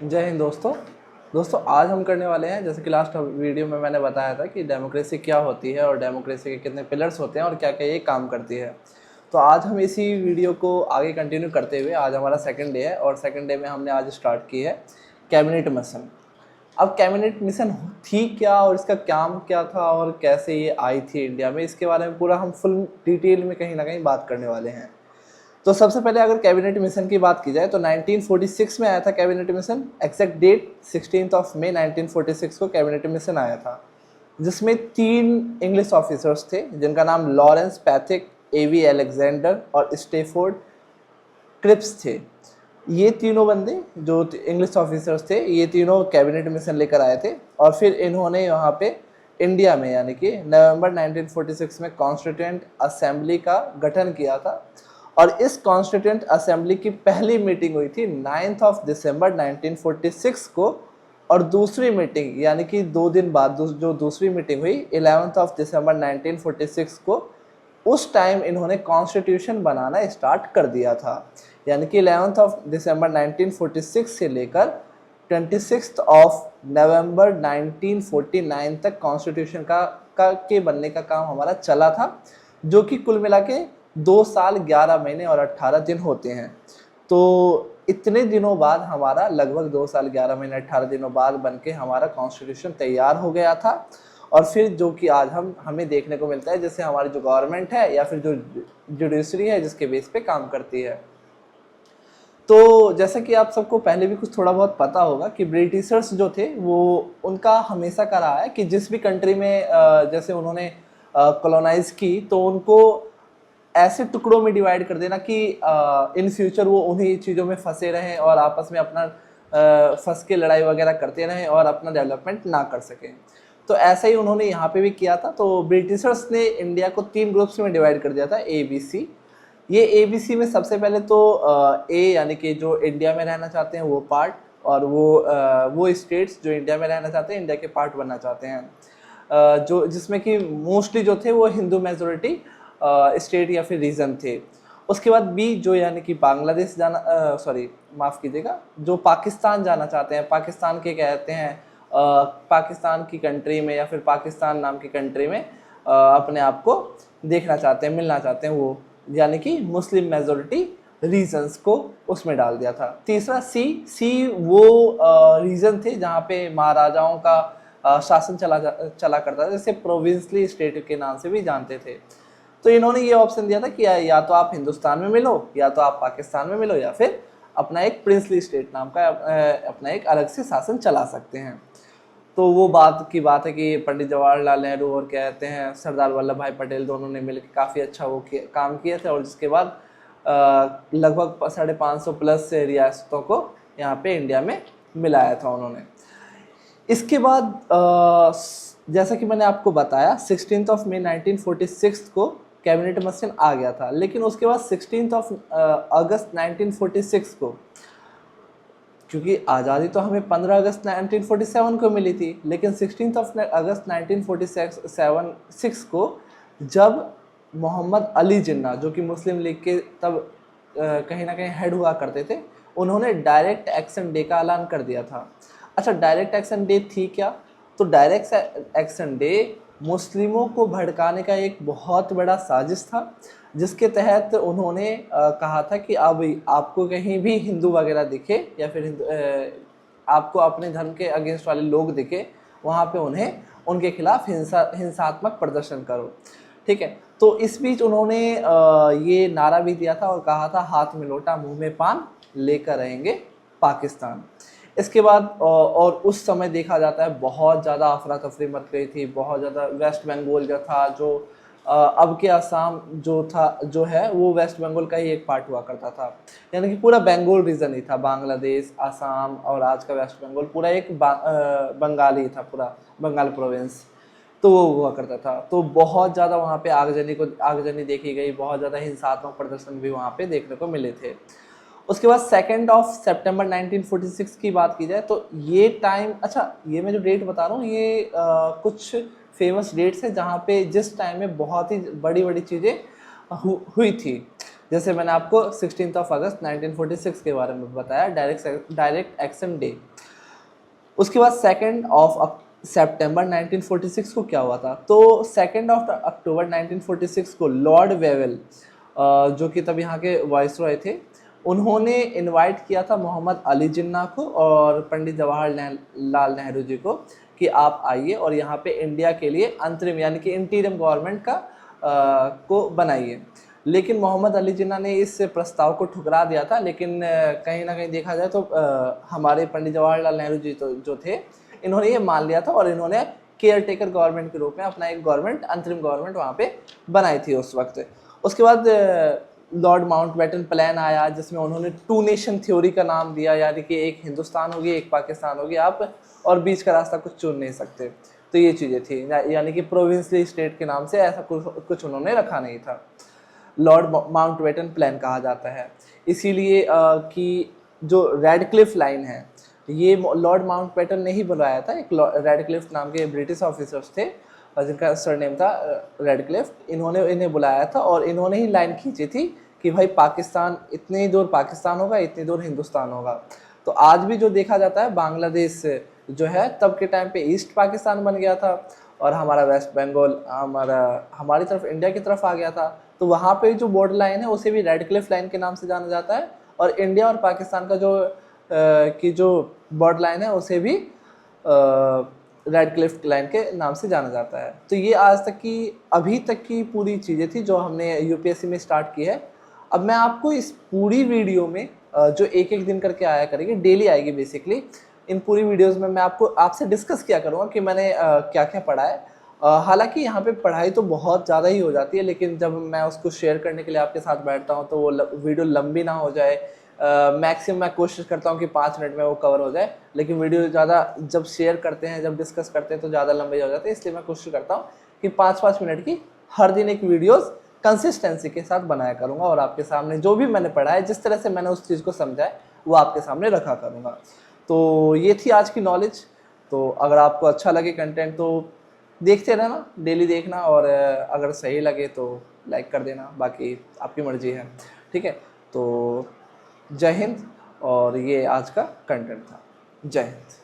जय हिंद दोस्तों आज हम करने वाले हैं, जैसे कि लास्ट वीडियो में मैंने बताया था कि डेमोक्रेसी क्या होती है और डेमोक्रेसी के कितने पिलर्स होते हैं और क्या क्या ये काम करती है। तो आज हम इसी वीडियो को आगे कंटिन्यू करते हुए, आज हमारा सेकंड डे है और सेकंड डे में हमने आज स्टार्ट की है कैबिनेट मिशन। अब कैबिनेट मिशन थी क्या और इसका काम क्या था और कैसे ये आई थी इंडिया में, इसके बारे में पूरा हम फुल डिटेल में कहीं ना कहीं बात करने वाले हैं। तो सबसे पहले अगर कैबिनेट मिशन की बात की जाए तो 1946 में आया था कैबिनेट मिशन। एग्जैक्ट डेट 16 मई 1946 को कैबिनेट मिशन आया था, जिसमें 3 इंग्लिश ऑफिसर्स थे जिनका नाम लॉरेंस पैथिक, एवी अलेक्जेंडर और स्टेफोर्ड क्रिप्स थे। ये तीनों बंदे जो इंग्लिश ऑफिसर्स थे, ये तीनों कैबिनेट मिशन लेकर आए थे और फिर इन्होंने यहाँ पे इंडिया में यानी कि नवंबर 1946 में कॉन्स्टिट्यूएंट असेंबली का गठन किया था। और इस कॉन्स्टिट्यूएंट असेंबली की पहली मीटिंग हुई थी 9 दिसंबर 1946 को, और दूसरी मीटिंग यानी कि 2 दिन बाद जो दूसरी मीटिंग हुई 11 दिसंबर 1946 को, उस टाइम इन्होंने कॉन्स्टिट्यूशन बनाना स्टार्ट कर दिया था। यानी कि 11 दिसंबर 1946 से लेकर 26 नवंबर 1949 तक कॉन्स्टिट्यूशन के बनने का काम हमारा चला था, जो कि कुल मिला के 2 साल 11 महीने और 18 दिन होते हैं। तो इतने दिनों बाद हमारा, लगभग 2 साल 11 महीने 18 दिनों बाद बनके हमारा कॉन्स्टिट्यूशन तैयार हो गया था। और फिर जो कि आज हमें देखने को मिलता है, जैसे हमारी जो गवर्नमेंट है या फिर जो जुडिशरी है जिसके बेस पे काम करती है। तो जैसा कि आप सबको पहले भी कुछ थोड़ा बहुत पता होगा कि ब्रिटिशर्स जो थे वो, उनका हमेशा का रहा है कि जिस भी कंट्री में जैसे उन्होंने कॉलोनाइज की तो उनको ऐसे टुकड़ों में डिवाइड कर देना कि इन फ्यूचर वो उन्हीं चीज़ों में फंसे रहें और आपस में अपना फंस के लड़ाई वगैरह करते रहें और अपना डेवलपमेंट ना कर सकें। तो ऐसा ही उन्होंने यहाँ पे भी किया था। तो ब्रिटिशर्स ने इंडिया को 3 ग्रुप्स में डिवाइड कर दिया था, ABC। ये ABC में सबसे पहले तो ए यानी कि जो इंडिया में रहना चाहते हैं वो पार्ट, और वो स्टेट्स जो इंडिया में रहना चाहते हैं, इंडिया के पार्ट बनना चाहते हैं, जो जिसमें कि मोस्टली जो थे वो हिंदू मेजोरिटी स्टेट या फिर रीजन थे। उसके बाद बी जो यानी कि बांग्लादेश जाना, सॉरी माफ़ कीजिएगा, जो पाकिस्तान जाना चाहते हैं, पाकिस्तान के कहते हैं, पाकिस्तान की कंट्री में या फिर पाकिस्तान नाम की कंट्री में अपने आप को देखना चाहते हैं, मिलना चाहते हैं, वो यानी कि मुस्लिम मेजोरिटी रीजन्स को उसमें डाल दिया था। तीसरा सी वो रीजन थे जहाँ पे महाराजाओं का शासन चला करता था, जैसे प्रोविंसली स्टेट के नाम से भी जानते थे। तो इन्होंने ये ऑप्शन दिया था कि या तो आप हिंदुस्तान में मिलो, या तो आप पाकिस्तान में मिलो, या फिर अपना एक प्रिंसली स्टेट नाम का अपना एक अलग से शासन चला सकते हैं। तो वो बात है कि पंडित जवाहरलाल नेहरू और कहते हैं सरदार वल्लभ भाई पटेल, दोनों ने मिलकर काफ़ी अच्छा काम किए थे। और जिसके बाद लगभग 550 प्लस रियासतों को यहाँ पे इंडिया में मिलाया था उन्होंने। इसके बाद जैसा कि मैंने आपको बताया 16 मई 1946 को कैबिनेट मिशन आ गया था, लेकिन उसके बाद 16 अगस्त 1946 को, क्योंकि आज़ादी तो हमें 15 अगस्त 1947 को मिली थी, लेकिन 16 अगस्त 1946 को जब मोहम्मद अली जिन्ना, जो कि मुस्लिम लीग के तब कहीं ना कहीं हेड हुआ करते थे, उन्होंने डायरेक्ट एक्शन डे का ऐलान कर दिया था। अच्छा, डायरेक्ट एक्शन डे थी क्या? तो डायरेक्ट एक्शन डे मुस्लिमों को भड़काने का एक बहुत बड़ा साजिश था, जिसके तहत उन्होंने कहा था कि अब आपको कहीं भी हिंदू वगैरह दिखे या फिर आपको अपने धर्म के अगेंस्ट वाले लोग दिखे, वहाँ पे उन्हें उनके खिलाफ हिंसात्मक प्रदर्शन करो। ठीक है। तो इस बीच उन्होंने ये नारा भी दिया था और कहा था, हाथ में लोटा मुंह में पान, लेकर रहेंगे पाकिस्तान। इसके बाद और उस समय देखा जाता है बहुत ज़्यादा अफरा तफरी मच गई थी, बहुत ज़्यादा। वेस्ट बंगाल जो था, जो अब के असम जो है वो वेस्ट बंगाल का ही एक पार्ट हुआ करता था, यानी कि पूरा बंगाल रीजन ही था। बांग्लादेश, असम और आज का वेस्ट बंगाल पूरा एक बंगाल ही था, पूरा बंगाल प्रोविंस तो वो हुआ करता था। तो बहुत ज़्यादा वहाँ पे आगजनी देखी गई, बहुत ज़्यादा हिंसात्मक प्रदर्शन भी वहाँ पे देखने को मिले थे। उसके बाद 2 सितंबर 1946 की बात की जाए तो ये टाइम, अच्छा ये मैं जो डेट बता रहा हूँ ये कुछ फेमस डेट्स है जहाँ पे जिस टाइम में बहुत ही बड़ी बड़ी चीज़ें हुई थी। जैसे मैंने आपको 16 अगस्त 1946 के बारे में बताया, डायरेक्ट एक्शन डे। उसके बाद 2 सितंबर 1946 को क्या हुआ था, तो 2 अक्टूबर 1946 को लॉर्ड वेवेल जो कि तब यहाँ के वाइसरॉय थे, उन्होंने इनवाइट किया था मोहम्मद अली जिन्ना को और पंडित जवाहरलाल नेहरू जी को कि आप आइए और यहाँ पे इंडिया के लिए अंतरिम यानी कि इंटीरियम गवर्नमेंट का को बनाइए। लेकिन मोहम्मद अली जिन्ना ने इस प्रस्ताव को ठुकरा दिया था। लेकिन कहीं ना कहीं देखा जाए तो हमारे पंडित जवाहरलाल नेहरू जी जो थे, इन्होंने ये मान लिया था और इन्होंने केयर टेकर गवर्नमेंट के रूप में अपना एक गवर्नमेंट, अंतरिम गवर्नमेंट वहाँ पे बनाई थी उस वक्त। उसके बाद लॉर्ड माउंटबेटन प्लान आया, जिसमें उन्होंने 2 नेशन थ्योरी का नाम दिया, यानी कि एक हिंदुस्तान होगी, एक पाकिस्तान होगी, आप और बीच का रास्ता कुछ चुन नहीं सकते। तो ये चीज़ें थी, यानी कि प्रोविंसली स्टेट के नाम से ऐसा कुछ उन्होंने रखा नहीं था। लॉर्ड माउंटबेटन प्लान कहा जाता है इसीलिए कि जो रेडक्लिफ लाइन है, ये लॉर्ड माउंटबेटन ने ही बुलाया था। एक रेडक्लिफ नाम के ब्रिटिश ऑफिसर्स थे जिनका सरनेम था रेडक्लिफ, इन्होंने इन्हें बुलाया था और इन्होंने ही लाइन खींची थी कि भाई पाकिस्तान, इतनी दूर पाकिस्तान होगा, इतनी दूर हिंदुस्तान होगा। तो आज भी जो देखा जाता है, बांग्लादेश जो है तब के टाइम पे ईस्ट पाकिस्तान बन गया था और हमारा वेस्ट बंगाल हमारी तरफ इंडिया की तरफ आ गया था। तो वहाँ पे जो बॉर्डर लाइन है उसे भी रेडक्लिफ लाइन के नाम से जाना जाता है और इंडिया और पाकिस्तान का जो बॉर्डर लाइन है उसे भी रेडक्लिफ लाइन के नाम से जाना जाता है। तो ये आज तक की, अभी तक की पूरी चीज़ें थी जो हमने यूपीएससी में स्टार्ट की है। अब मैं आपको इस पूरी वीडियो में जो एक एक दिन करके आया करेगी, डेली आएगी बेसिकली, इन पूरी वीडियोस में मैं आपसे डिस्कस किया करूँगा कि मैंने क्या क्या पढ़ा है। हालांकि यहाँ पे पढ़ाई तो बहुत ज़्यादा ही हो जाती है, लेकिन जब मैं उसको शेयर करने के लिए आपके साथ बैठता हूँ तो वो वीडियो लंबी ना हो जाए। मैक्सिमम मैं कोशिश करता हूँ कि 5 मिनट में वो कवर हो जाए, लेकिन वीडियो ज़्यादा जब शेयर करते हैं, जब डिस्कस करते हैं तो ज़्यादा लंबे हो जाते हैं। इसलिए मैं कोशिश करता हूँ कि 5-5 मिनट की हर दिन एक वीडियोज़ कंसिस्टेंसी के साथ बनाया करूँगा और आपके सामने जो भी मैंने पढ़ा है, जिस तरह से मैंने उस चीज़ को समझा है, वो आपके सामने रखा करूँगा। तो ये थी आज की नॉलेज। तो अगर आपको अच्छा लगे कंटेंट तो देखते रहना, डेली देखना, और अगर सही लगे तो लाइक कर देना, बाकी आपकी मर्जी है। ठीक है, तो जय हिंद। और ये आज का कंटेंट था। जय हिंद।